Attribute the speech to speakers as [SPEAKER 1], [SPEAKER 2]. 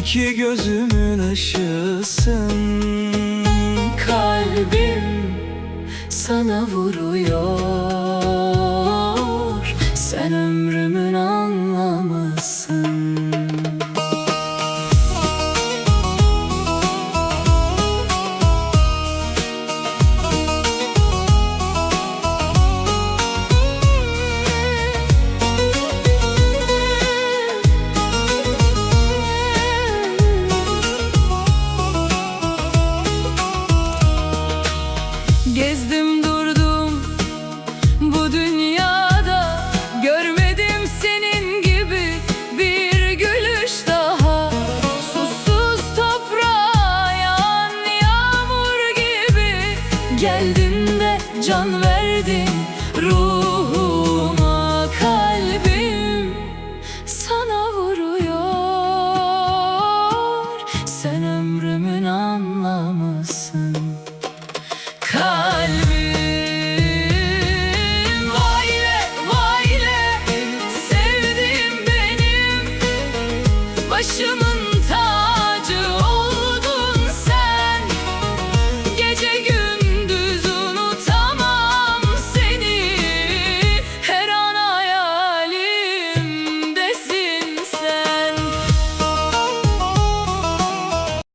[SPEAKER 1] İki gözümün ışığısın.
[SPEAKER 2] Kalbim sana vuruyor, sen ömrümün anlamısın. Gezdim durdum bu dünyada, görmedim senin gibi bir gülüş daha. Susuz toprağa yağan yağmur gibi geldin de can verdin ruhuma. Kalbim sana vuruyor, sen ömrümün anlamısın.